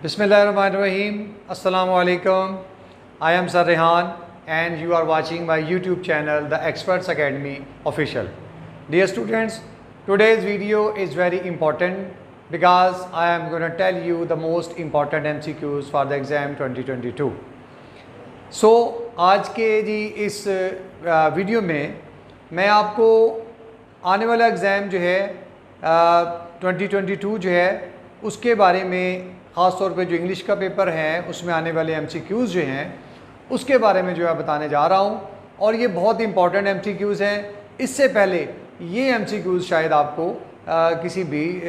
Bismillahirrahmanirrahim. Assalamu alaikum. I am Sir Rehan and you are watching my YouTube channel, The Experts Academy Official. Dear students, today's video is very important because I am going to tell you the most important MCQs for the exam 2022. So, आज के जी इस video में मैं आपको आने वाला exam जो है 2022 जो है उसके बारे में, ख़ास तौर पे जो इंग्लिश का पेपर है उसमें आने वाले MCQs जो हैं उसके बारे में जो है बताने जा रहा हूँ। और ये बहुत इंपॉर्टेंट MCQs हैं। इससे पहले ये MCQs शायद आपको किसी भी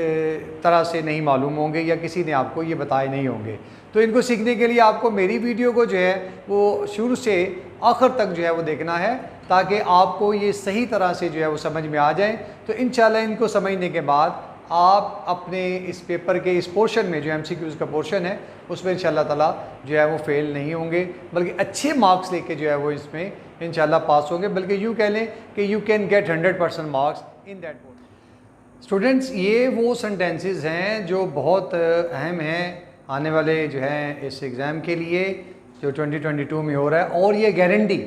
तरह से नहीं मालूम होंगे या किसी ने आपको ये बताए नहीं होंगे। तो इनको सीखने के लिए आपको मेरी वीडियो को जो है वो शुरू से आखिर तक जो है वो देखना है ताकि आपको ये सही तरह से जो है वो समझ में आ जाए। तो इंशाल्लाह इनको समझने के बाद आप अपने इस पेपर के इस पोर्शन में जो MCQs का पोर्शन है उसमें इंशाल्लाह ताला जो है वो फेल नहीं होंगे, बल्कि अच्छे मार्क्स लेके जो है वो इसमें इंशाल्लाह पास होंगे। बल्कि यूँ कह लें कि you can get 100% marks in that portion. Students, ये वो सेंटेंसेस हैं जो बहुत अहम हैं आने वाले जो है इस एग्ज़ाम के लिए जो 2022 में हो रहा है। और ये गारंटी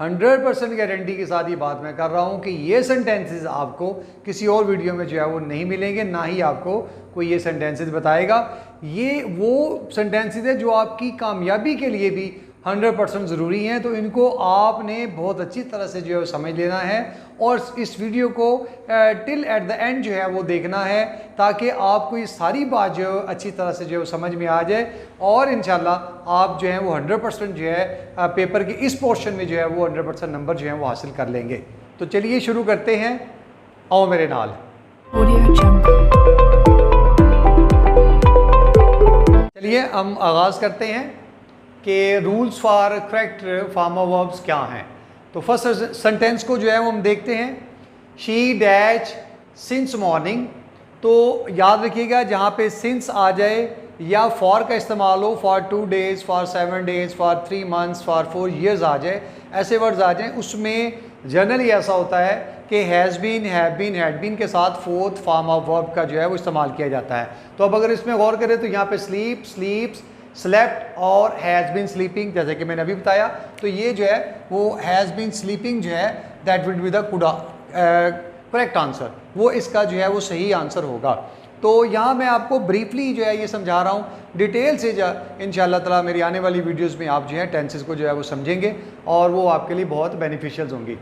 100% गारंटी के साथ ये बात मैं कर रहा हूँ कि ये सेंटेंसेस आपको किसी और वीडियो में जो है वो नहीं मिलेंगे, ना ही आपको कोई ये सेंटेंसेस बताएगा। ये वो सेंटेंसेस है जो आपकी कामयाबी के लिए भी 100% ज़रूरी हैं। तो इनको आपने बहुत अच्छी तरह से जो है समझ लेना है और इस वीडियो को टिल एट द एंड जो है वो देखना है ताकि आपको ये सारी बात जो है अच्छी तरह से जो है वो समझ में आ जाए और इंशाल्लाह आप जो है वो 100% जो है पेपर के इस पोर्शन में जो है वो 100% नंबर जो है वो हासिल कर लेंगे। तो चलिए शुरू करते हैं, आओ मेरे नाल। चलिए हम आगाज़ करते हैं कि rules for correct formal verbs क्या हैं। तो फर्स्ट सेंटेंस को जो है वो हम देखते हैं, शी डैश सिंस मॉर्निंग। तो याद रखिएगा जहाँ पे सिंस आ जाए या फॉर का इस्तेमाल हो, for 2 days, for 7 days, for 3 months, for 4 years आ जाए, ऐसे वर्ड्स आ जाएँ, उसमें जनरली ऐसा होता है कि has been, have been, had been के साथ फोर्थ फॉर्म ऑफ वर्ब का जो है वो इस्तेमाल किया जाता है। तो अब अगर इसमें गौर करें तो यहाँ पे स्लीप, स्लीप्स, स्लेप्ट और हैज़ बीन स्लीपिंग, जैसे कि मैंने अभी बताया, तो ये जो है वो हैज़ बीन स्लीपिंग जो है that will be the correct answer, वो इसका जो है वो सही आंसर होगा। तो यहाँ मैं आपको ब्रीफली जो है ये समझा रहा हूँ, डिटेल से इंशाल्लाह ताला मेरी आने वाली वीडियोस में आप जो है टेंसेस को जो है वो समझेंगे और वो आपके लिए बहुत बेनिफिशियल होंगी।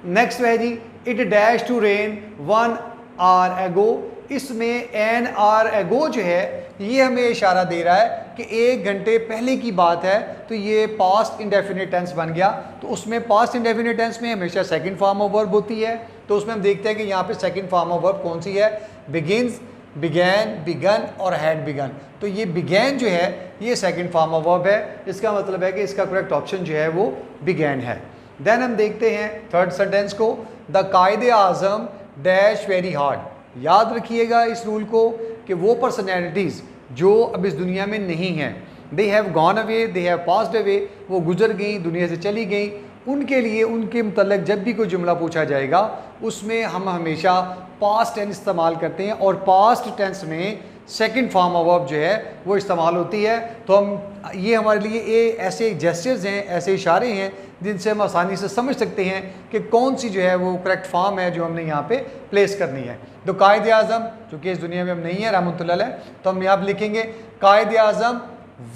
नेक्स्ट है जी, it dash to rain 1 hour ago। इसमें एन आर एगो जो है ये हमें इशारा दे रहा है कि 1 घंटे पहले की बात है, तो ये पास्ट इंडेफिनिट टेंस बन गया। तो उसमें पास्ट इंडेफिनिट टेंस में हमेशा सेकंड फॉर्म ऑफ वर्ब होती है। तो उसमें हम देखते हैं कि यहाँ पे सेकंड फॉर्म ऑफ वर्ब कौन सी है, बिगिन्स, बिगैन, बिगन और हैड बिगन। तो ये बिगैन जो है ये सेकंड फॉर्म ऑफ वर्ब है, इसका मतलब है कि इसका करेक्ट ऑप्शन जो है वो बिगैन है। देन हम देखते हैं थर्ड सेंटेंस को, द कायदे आज़म डैश वेरी हार्ड। याद रखिएगा इस रूल को कि वो पर्सनैलिटीज़ जो अब इस दुनिया में नहीं हैं, they have gone away, they have passed away, वो गुजर गई, दुनिया से चली गई, उनके लिए उनके मुतल्लिक़ जब भी कोई जुमला पूछा जाएगा उसमें हम हमेशा पास्ट टेंस इस्तेमाल करते हैं और पास्ट टेंस में सेकंड फॉर्म ऑफ वर्ब जो है वो इस्तेमाल होती है। तो हम ये हमारे लिए ऐसे जेस्चर्स हैं, ऐसे इशारे हैं जिनसे हम आसानी से समझ सकते हैं कि कौन सी जो है वो करेक्ट फॉर्म है जो हमने यहाँ पे प्लेस करनी है। तो कायदे आज़म चूँकि इस दुनिया में हम नहीं है रहमतुल्लाह अलैह, तो हम यहाँ पर लिखेंगे Quaid e Azam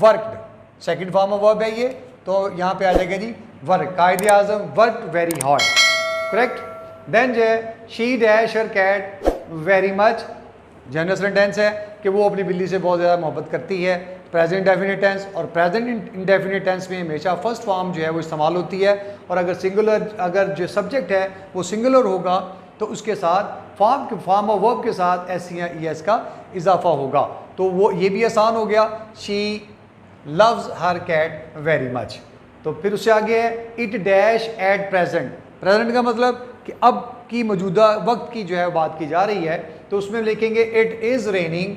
worked, second form of verb है ये, तो यहाँ पे आ जाएगा जी work, Quaid e Azam worked very hard, correct. Then जो है she dash her cat very much, general sentence है कि वो अपनी बिल्ली से बहुत ज़्यादा मोहब्बत करती है। प्रेजेंट इंडेफिनिट टेंस और प्रेजेंट इंडेफिनिट टेंस में हमेशा फर्स्ट फॉर्म जो है वो इस्तेमाल होती है और अगर सिंगुलर, अगर जो सब्जेक्ट है वो सिंगुलर होगा तो उसके साथ फॉर्म ऑफ वर्ब के साथ एस या ई एस का इजाफा होगा। तो वो ये भी आसान हो गया, she loves her cat very much. तो फिर उससे आगे है it dash at present. Present का मतलब कि अब की मौजूदा वक्त की जो है बात की जा रही है, तो उसमें लिखेंगे it is raining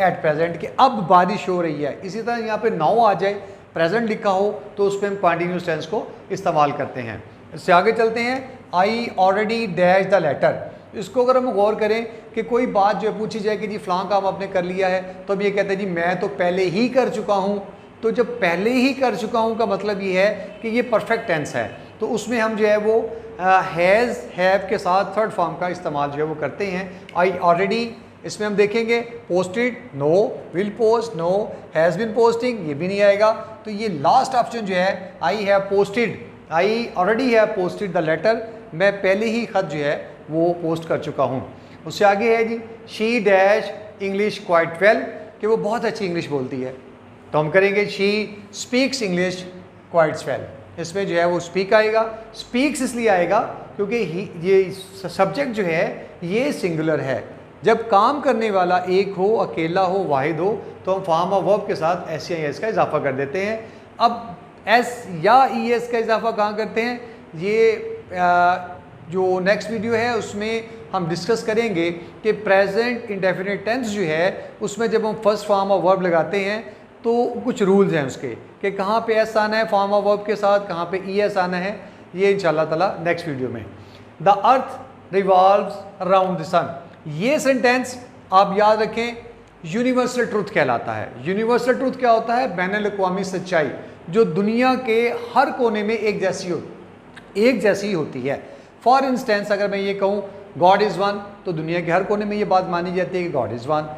at present, कि अब बारिश हो रही है। इसी तरह यहाँ पे नाउ आ जाए, प्रेजेंट लिखा हो तो उस पर हम कॉन्टिन्यूस टेंस को इस्तेमाल करते हैं। इससे आगे चलते हैं, I already dash the letter. इसको अगर हम गौर करें कि कोई बात जो है पूछी जाए कि जी फ़लाँ काम आपने कर लिया है, तो अब ये कहते हैं जी मैं तो पहले ही कर चुका हूँ। तो जब पहले ही कर चुका हूँ का मतलब ये है कि ये परफेक्ट टेंस है, तो उसमें हम जो है वो हैज़ हैव के साथ थर्ड फॉर्म का इस्तेमाल जो है वो करते हैं। आई ऑलरेडी, इसमें हम देखेंगे posted, no, will post, no, has been posting, ये भी नहीं आएगा। तो ये लास्ट ऑप्शन जो है I have posted, I already have posted the letter, मैं पहले ही ख़त जो है वो पोस्ट कर चुका हूँ। उससे आगे है जी she dash English quite well, कि वो बहुत अच्छी इंग्लिश बोलती है, तो हम करेंगे she speaks English quite well. इसमें जो है वो स्पीक आएगा, स्पीक्स इसलिए आएगा क्योंकि ये सब्जेक्ट जो है ये सिंगुलर है। जब काम करने वाला एक हो, अकेला हो, वाहिद हो, तो हम फॉर्म ऑफ वर्ब के साथ एस या एस का इजाफा कर देते हैं। अब एस या ई एस का इजाफा कहाँ करते हैं, ये जो नेक्स्ट वीडियो है उसमें हम डिस्कस करेंगे कि प्रेजेंट इंडेफिनिट टेंस जो है उसमें जब हम फर्स्ट फॉर्म ऑफ वर्ब लगाते हैं तो कुछ रूल्स हैं उसके, कि कहाँ पे एस आना है फॉर्म ऑफ वर्ब के साथ, कहाँ पे ई एस आना है, ये इंशाल्लाह ताला नेक्स्ट वीडियो में। The earth revolves around the sun, ये सेंटेंस आप याद रखें यूनिवर्सल ट्रूथ कहलाता है। यूनिवर्सल ट्रूथ क्या होता है, बैनुल-अक़वामी सच्चाई जो दुनिया के हर कोने में एक जैसी होती है। फॉर इंस्टेंस अगर मैं ये कहूँ गॉड इज़ वन, तो दुनिया के हर कोने में ये बात मानी जाती है कि God is one.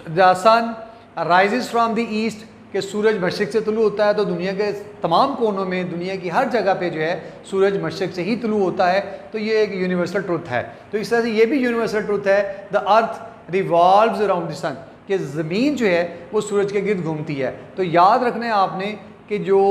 The sun rises from the east, कि सूरज मशरिक से तुलू होता है, तो दुनिया के तमाम कोनों में, दुनिया की हर जगह पे जो है सूरज मशरिक से ही तुलू होता है, तो ये एक यूनिवर्सल ट्रूथ है। तो इस तरह से ये भी यूनिवर्सल ट्रूथ है, the earth revolves around the sun, कि ज़मीन जो है वो सूरज के गिर्द घूमती है। तो याद रखना है आपने कि जो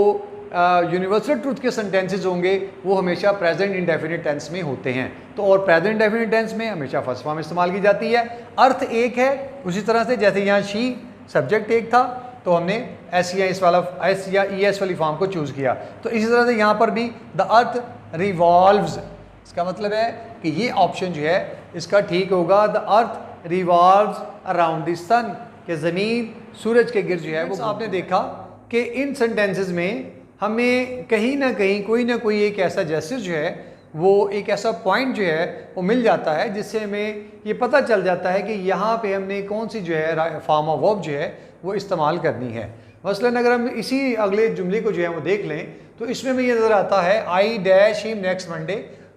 यूनिवर्सल ट्रूथ के सेंटेंसेस होंगे वो हमेशा प्रेजेंट इंडेफिनिट टेंस में होते हैं। तो और प्रेजेंट इंडेफिनिट टेंस में हमेशा फर्स्ट फॉर्म इस्तेमाल की जाती है। अर्थ एक है, उसी तरह से जैसे यहाँ शी सब्जेक्ट एक था तो हमने एस या ई एस वाली फॉर्म को चूज़ किया, तो इसी तरह से यहाँ पर भी द अर्थ रिवॉल्व्स, इसका मतलब है कि ये ऑप्शन जो है इसका ठीक होगा, the earth revolves around the sun, कि ज़मीन सूरज के गिर्द जो है वो। आपने देखा कि इन सेंटेंसेस में हमें कहीं ना कहीं कोई ना कोई एक ऐसा जेस्चर जो है वो एक ऐसा पॉइंट जो है वो मिल जाता है जिससे हमें ये पता चल जाता है कि यहाँ पे हमने कौन सी जो है फॉर्म ऑफ वर्ब जो है वो इस्तेमाल करनी है। मसलन अगर हम इसी अगले जुमले को जो है वो देख लें तो इसमें भी ये नज़र आता है I dash him next Monday,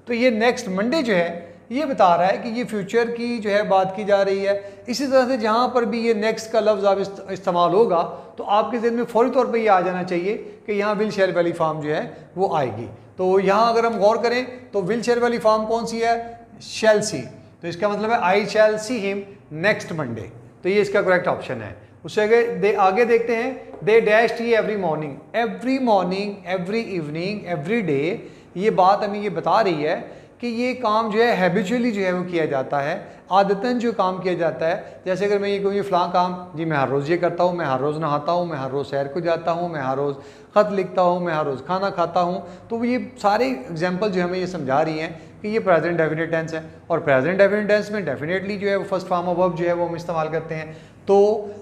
तो ये नेक्स्ट मंडे जो है ये बता रहा है कि ये फ्यूचर की जो है बात की जा रही है। इसी तरह से जहाँ पर भी ये नेक्स्ट का लफ्ज़ आप इस्तेमाल होगा तो आपके ज़हन में फ़ौरी तौर पे ये आ जाना चाहिए कि यहाँ विल शेल वाली फॉर्म जो है वो आएगी। तो यहाँ अगर हम गौर करें तो विल शेल वाली फॉर्म कौन सी है, शैल सी, तो इसका मतलब है आई शैल सी हिम नेक्स्ट मंडे, तो ये इसका करेक्ट ऑप्शन है। उससे आगे देखते हैं, they dash T every morning, every evening, every day, ये बात हमें ये बता रही है कि ये काम जो है हैबिचुअली जो है वो किया जाता है, आदतन जो काम किया जाता है। जैसे अगर मैं ये कहूँ ये फ़लाँ काम जी मैं हर रोज़ ये करता हूँ, मैं हर रोज़ नहाता हूँ, मैं हर रोज़ सैर को जाता हूँ, मैं हर रोज़ ख़त लिखता हूँ, मैं हर रोज़ खाना खाता हूँ, तो ये सारे एग्जाम्पल जो हमें ये समझा रही हैं कि ये प्रेजेंट डेफिनेट टेंस है। और प्रेजेंट डेफिनेट टेंस में डेफिनेटली जो है वो फर्स्ट फॉर्म ऑफ वर्ब जो है वो हम इस्तेमाल करते हैं। तो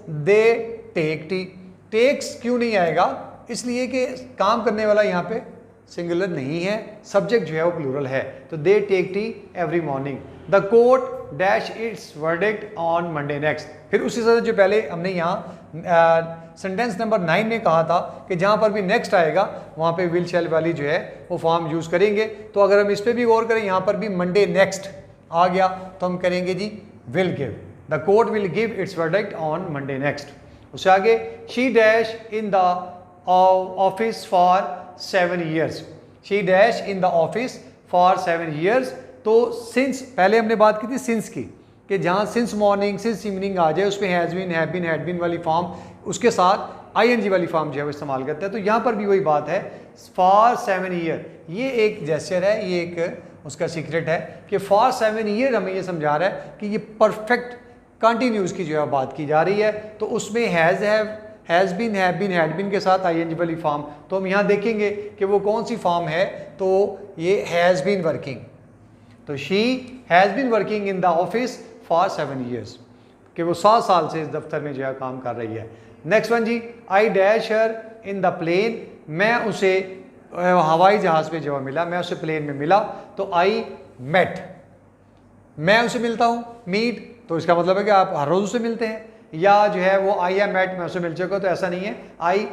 दे टेक टी, टेक्स क्यों नहीं आएगा, इसलिए कि काम करने वाला यहाँ पे सिंगुलर नहीं है, सब्जेक्ट जो है वो प्लूरल है। तो they take tea every morning, the court dash its verdict on Monday next. फिर उसी तरह जो पहले हमने यहाँ सेंटेंस नंबर 9 में कहा था कि जहाँ पर भी नेक्स्ट आएगा वहाँ पे विल शेल वाली जो है वो फॉर्म यूज़ करेंगे। तो अगर हम इस पर भी गौर करें, यहाँ पर भी मंडे नेक्स्ट आ गया तो हम करेंगे जी will give, the court will give its verdict on Monday next. उससे आगे she dash in the office for 7 years, she dash in the office for 7 years। तो सिंस पहले हमने बात की थी सिंस की, कि जहाँ सिंस मॉर्निंग सिंस इवनिंग आ जाए उसमें has been, have been, had been वाली फॉर्म, उसके साथ आईएनजी वाली फॉर्म जो है वो इस्तेमाल करते हैं। तो यहाँ पर भी वही बात है, फॉर 7 year, ये एक जेस्चर है, ये एक उसका सीक्रेट है कि फॉर 7 year हमें ये समझा रहा है कि ये परफेक्ट कंटिन्यूस की जो है बात की जा रही है। तो उसमें has been, have been, had been के साथ आईएनजी वाली फॉर्म, तो हम यहाँ देखेंगे कि वो कौन सी फॉर्म है, तो ये हैज़ बीन वर्किंग, तो she has been working in the office for 7 years, कि वो 7 साल से इस दफ्तर में जो है काम कर रही है। नेक्स्ट वन जी, I dash her in the plane, मैं उसे हवाई जहाज़ पे जो मिला, मैं उसे प्लेन में मिला, तो आई मेट, मैं उसे मिलता हूँ, मीट, तो इसका मतलब है कि आप हर रोज़ उसे मिलते हैं। या जो है वो आई एम मेट, मैं उसे मिल चुका, तो ऐसा नहीं है। I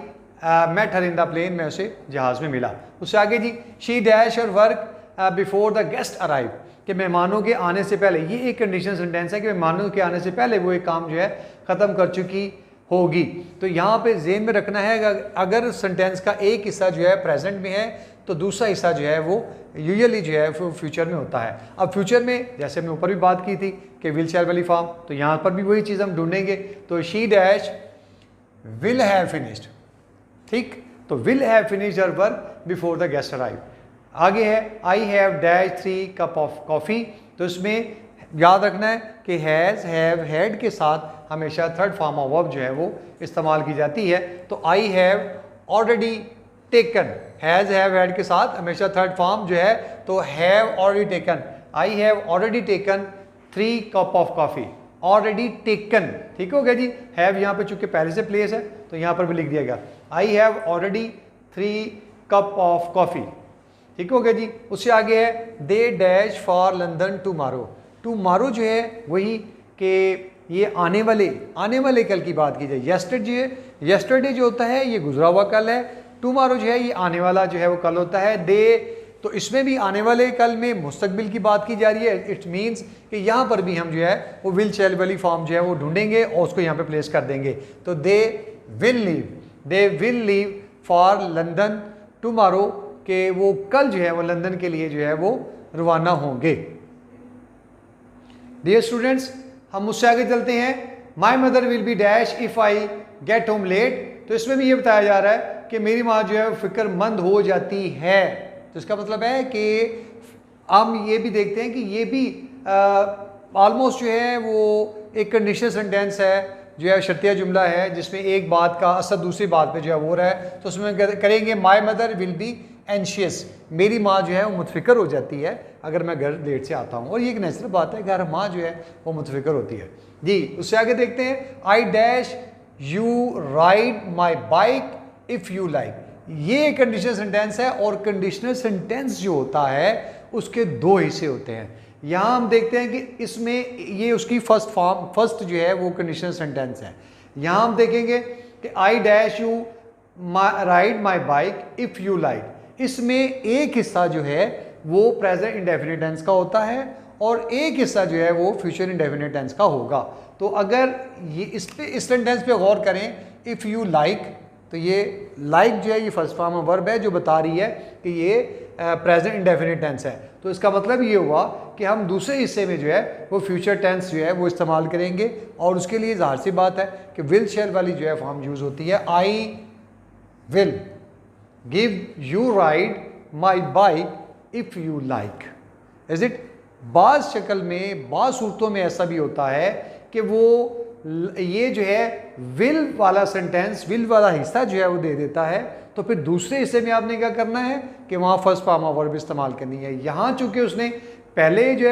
met her in the plane, मैं उसे जहाज़ में मिला। उससे आगे जी, शी डैश और work before the guest arrive, कि मेहमानों के आने से पहले, ये एक कंडीशन सेंटेंस है कि मेहमानों के आने से पहले वो एक काम जो है ख़त्म कर चुकी होगी। तो यहाँ पे ज़हन में रखना है अगर सेंटेंस का एक हिस्सा जो है प्रेजेंट में है तो दूसरा हिस्सा जो है वो यूजुअली जो है वो फ्यूचर में होता है। अब फ्यूचर में जैसे हमने ऊपर भी बात की थी कि विल शैल वाली फॉर्म, तो यहाँ पर भी वही चीज़ हम ढूंढेंगे। तो she dash will have finished, ठीक, तो will have finished her work before the guest arrive. आगे है I have dash 3 cup of coffee, तो इसमें याद रखना है कि हैज़, हैव, हैड के साथ हमेशा थर्ड फॉर्म ऑफ वर्ब जो है वो इस्तेमाल की जाती है। तो I have already taken, has, have, had के साथ हमेशा थर्ड फॉर्म जो है, तो have already taken, I have already taken 3 cup of coffee, already taken, ठीक हो गया जी। हैव यहाँ पे चूंकि पहले से प्लेस है तो यहाँ पर भी लिख दिया गया, I have already 3 cup of coffee, ठीक हो गया जी। उससे आगे है they dash for London tomorrow, tomorrow जो है वही कि ये आने वाले कल की बात की जाए। यस्टरडे जो होता है ये गुजरा हुआ कल है, टुमारो जो है ये आने वाला जो है वो कल होता है। दे, तो इसमें भी आने वाले कल में मुस्तकबिल की बात की जा रही है। इट मीन्स कि यहाँ पर भी हम जो है वो विल शैल वाली फॉर्म जो है वो ढूंढेंगे और उसको यहाँ पे प्लेस कर देंगे। तो they will leave for London tomorrow, कि वो कल जो है वो लंदन के लिए जो है वो रवाना होंगे। डियर स्टूडेंट्स, हम उससे आगे चलते हैं। My mother will be dash if I get home late, तो इसमें भी ये बताया जा रहा है कि मेरी माँ जो है फिक्रमंद हो जाती है। तो इसका मतलब है कि हम ये भी देखते हैं कि ये भी ऑलमोस्ट जो है वो एक कंडीशनल सेंटेंस है, जो है शर्तिया जुमला है, जिसमें एक बात का असर दूसरी बात पे जो है वो रहा है। तो उसमें करेंगे माई मदर विल बी एंशियस, मेरी माँ जो है वो मुतफिकर हो जाती है अगर मैं घर लेट से आता हूँ। और ये एक नेचुरल बात है कि हर माँ जो है वो मुतफिकर होती है जी। उससे आगे देखते हैं I dash you ride my bike if you like, ये कंडीशनल सेंटेंस है। और कंडीशनल सेंटेंस जो होता है उसके दो हिस्से होते हैं। यहाँ हम देखते हैं कि इसमें ये उसकी फर्स्ट जो है वो कंडीशनल सेंटेंस है। यहाँ हम देखेंगे कि I dash you ride my bike if you like, इसमें एक हिस्सा जो है वो प्रेजेंट इंडेफिनिट टेंस का होता है और एक हिस्सा जो है वो फ्यूचर इंडेफिनिट टेंस का होगा। तो अगर ये इस सेंटेंस पे गौर करें, इफ़ यू लाइक, तो ये लाइक जो है ये फर्स्ट फॉर्म ऑफ वर्ब है जो बता रही है कि ये प्रेजेंट इंडेफिनिट टेंस है। तो इसका मतलब ये हुआ कि हम दूसरे हिस्से में जो है वो फ्यूचर टेंस जो है वो इस्तेमाल करेंगे। और उसके लिए ज़ाहिर सी बात है कि विल शैल वाली जो है फॉर्म यूज़ होती है। I will give you ride my bike if you like, is it. बाज़ शक्ल में, बाज़ सूरतों में ऐसा भी होता है कि वो ये जो है विल वाला सेंटेंस, विल वाला हिस्सा जो है वो दे देता है। तो फिर दूसरे हिस्से में आपने क्या करना है कि वहाँ फर्स्ट फॉर्म ऑफ वर्ब इस्तेमाल करनी है। यहाँ चूंकि उसने पहले जो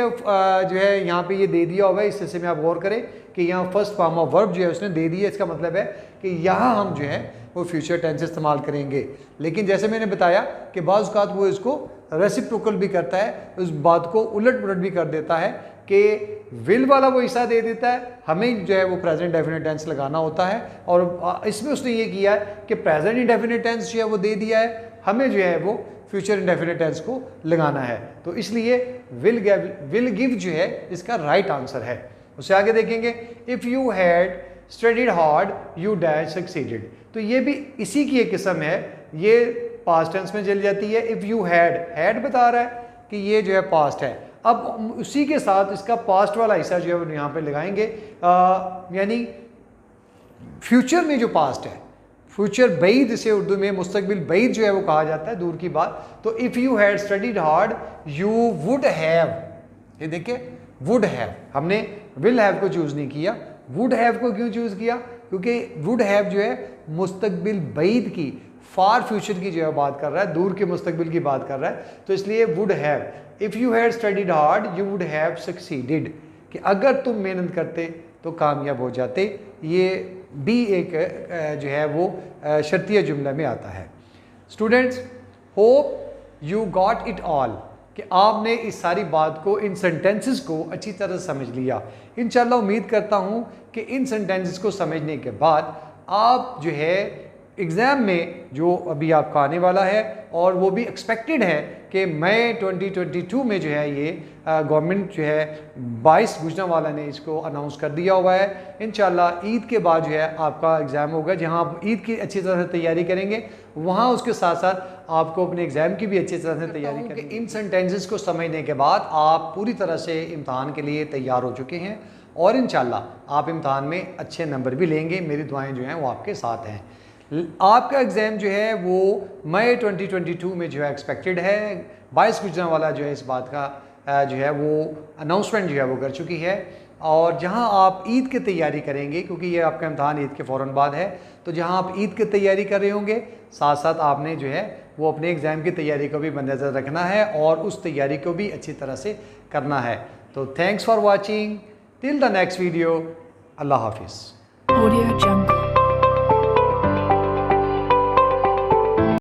है यहाँ पे ये दे दिया हुआ है, इस हिस्से में आप गौर करें कि यहाँ फर्स्ट फॉर्म ऑफ वर्ब जो है उसने दे दिया। इसका मतलब है कि यहाँ हम जो है वो फ्यूचर टेंस इस्तेमाल करेंगे। लेकिन जैसे मैंने बताया कि बाज़ औक़ात वो इसको रेसिप्रोकल भी करता है, उस बात को उलट पुलट भी कर देता है कि विल वाला वो हिस्सा दे देता है, हमें जो है वो प्रेजेंट डेफिनेट टेंस लगाना होता है। और इसमें उसने ये किया है कि प्रेजेंट इंडेफिनिट टेंस जो है वो दे दिया है, हमें जो है वो फ्यूचर इंडेफिनिट टेंस को लगाना है। तो इसलिए विल गिव जो है इसका राइट आंसर है। उससे आगे देखेंगे if you had studied hard you dash succeeded, तो ये भी इसी की एक किस्म है, ये पास्ट टेंस में चली जाती है। इफ़ यू हैड बता रहा है कि ये जो है पास्ट है। अब उसी के साथ इसका पास्ट वाला हिस्सा जो है यहाँ पे लगाएंगे, यानी फ्यूचर में जो पास्ट है, फ्यूचर बईद, इसे उर्दू में मुस्तकबिल बईद जो है वो कहा जाता है, दूर की बात। तो if you had studied hard you would have, ये देखिए वुड हैव, हमने विल हैव को चूज़ नहीं किया। वुड हैव को क्यों चूज़ किया? क्योंकि वुड हैव जो है मुस्तकबिल बईद की, फार फ्यूचर की जो है बात कर रहा है, दूर के मुस्तकबिल की बात कर रहा है। तो इसलिए would have, if you had studied hard you would have succeeded, कि अगर तुम मेहनत करते तो कामयाब हो जाते। ये भी एक जो है वो शर्तिया जुमला में आता है। Students, hope you got it all, कि आपने इस सारी बात को, इन सेंटेंसेस को अच्छी तरह समझ लिया। इंशाल्लाह उम्मीद करता हूँ कि इन सेंटेंसेस को समझने के बाद आप जो है एग्ज़ाम में जो अभी आपका आने वाला है, और वो भी एक्सपेक्टेड है कि मई 2022 में जो है ये गवर्नमेंट जो है 22 गुजरांवाला ने इसको अनाउंस कर दिया हुआ है। इंशाल्लाह ईद के बाद जो है आपका एग्ज़ाम होगा, जहां आप ईद की अच्छी तरह से तैयारी करेंगे, वहाँ उसके साथ साथ आपको अपने एग्ज़ाम की भी अच्छी तरह से तैयारी करेंगे। इन सेंटेंसेस को समझने के बाद आप पूरी तरह से इम्तहान के लिए तैयार हो चुके हैं, और इंशाल्लाह आप इम्तहान में अच्छे नंबर भी लेंगे। मेरी दुआएँ जो हैं वो आपके साथ हैं। आपका एग्ज़ाम जो है वो मई 2022 में जो है एक्सपेक्टेड है। 22 गुजरांवाला जो है इस बात का जो है वो अनाउंसमेंट जो है वो कर चुकी है। और जहां आप ईद की तैयारी करेंगे, क्योंकि ये आपका इम्तहान ईद के फ़ौरन बाद है, तो जहां आप ईद की तैयारी कर रहे होंगे, साथ साथ आपने जो है वो अपने एग्ज़ाम की तैयारी को भी मद्देनज़र रखना है और उस तैयारी को भी अच्छी तरह से करना है। तो thanks for watching, till the next video, अल्लाह हाफिज़।